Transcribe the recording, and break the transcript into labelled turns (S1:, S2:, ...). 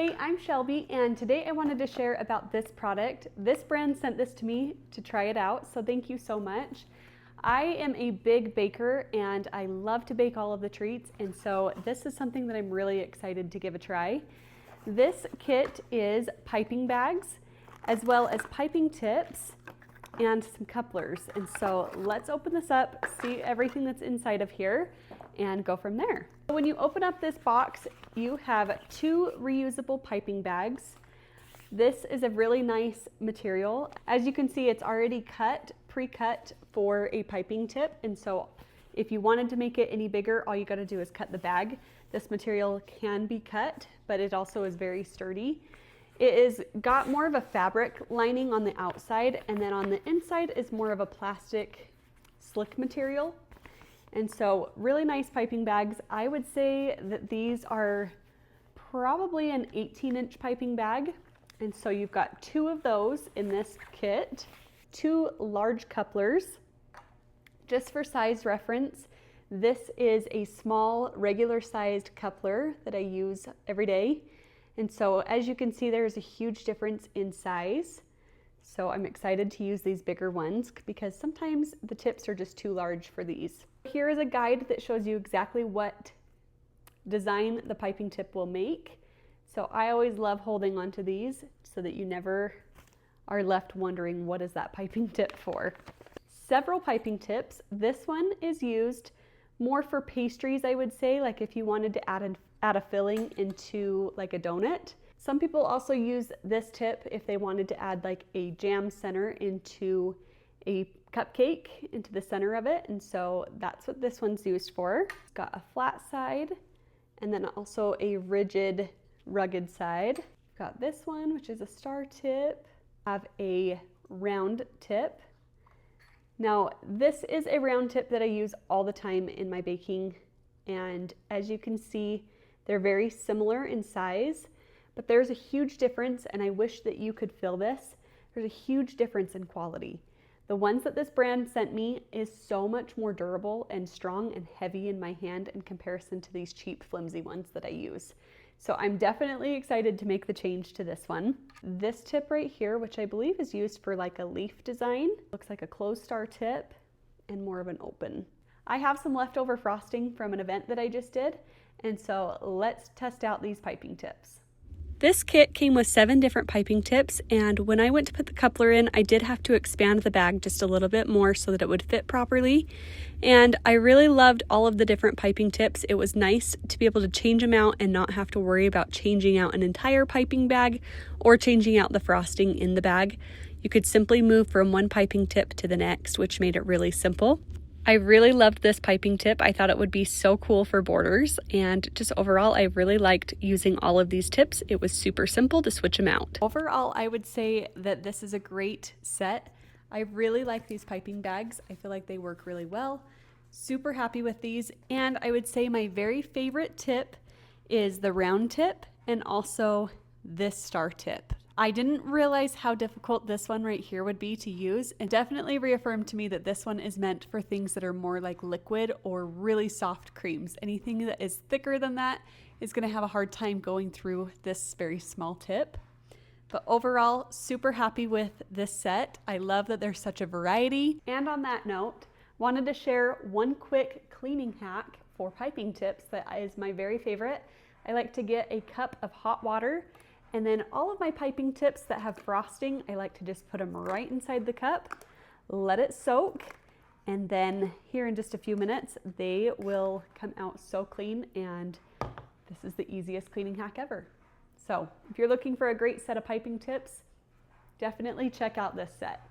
S1: Hey, I'm Shelby, and today I wanted to share about this product. This brand sent this to me to try it out, so thank you so much. I am a big baker and I love to bake all of the treats, and so this is something that I'm really excited to give a try. This kit is piping bags, as well as piping tips and some couplers. And so let's open this up, see everything that's inside of here, and go from there. When you open up this box, you have 2 reusable piping bags. This is a really nice material. As you can see, it's already cut, pre-cut for a piping tip. And so if you wanted to make it any bigger, all you gotta do is cut the bag. This material can be cut, but it also is very sturdy. It is got more of a fabric lining on the outside, and then on the inside is more of a plastic slick material. And so really nice piping bags. I would say that these are probably an 18-inch piping bag. And so you've got 2 of those in this kit, 2 large couplers. Just for size reference, this is a small regular sized coupler that I use every day. And so as you can see, there's a huge difference in size. So I'm excited to use these bigger ones because sometimes the tips are just too large for these. Here is a guide that shows you exactly what design the piping tip will make. So I always love holding onto these so that you never are left wondering, what is that piping tip for? Several piping tips. This one is used more for pastries, I would say, like if you wanted to add a filling into like a donut. Some people also use this tip if they wanted to add like a jam center into a cupcake, into the center of it. And so that's what this one's used for. It's got a flat side and then also a rigid, rugged side. Got this one, which is a star tip. I have a round tip. Now, this is a round tip that I use all the time in my baking. And as you can see, they're very similar in size, but there's a huge difference, and I wish that you could feel this. There's a huge difference in quality. The ones that this brand sent me is so much more durable and strong and heavy in my hand in comparison to these cheap, flimsy ones that I use. So I'm definitely excited to make the change to this one. This tip right here, which I believe is used for like a leaf design, looks like a closed star tip and more of an open. I have some leftover frosting from an event that I just did, and so let's test out these piping tips. This kit came with 7 different piping tips, and when I went to put the coupler in, I did have to expand the bag just a little bit more so that it would fit properly. And I really loved all of the different piping tips. It was nice to be able to change them out and not have to worry about changing out an entire piping bag or changing out the frosting in the bag. You could simply move from one piping tip to the next, which made it really simple. I really loved this piping tip. I thought it would be so cool for borders, and just overall, I really liked using all of these tips. It was super simple to switch them out. Overall, I would say that this is a great set. I really like these piping bags. I feel like they work really well. Super happy with these, and I would say my very favorite tip is the round tip and also this star tip. I didn't realize how difficult this one right here would be to use, and definitely reaffirmed to me that this one is meant for things that are more like liquid or really soft creams. Anything that is thicker than that is going to have a hard time going through this very small tip. But overall, super happy with this set. I love that there's such a variety. And on that note, wanted to share one quick cleaning hack for piping tips that is my very favorite. I like to get a cup of hot water, and then all of my piping tips that have frosting, I like to just put them right inside the cup, let it soak, and then here in just a few minutes, they will come out so clean, and this is the easiest cleaning hack ever. So if you're looking for a great set of piping tips, definitely check out this set.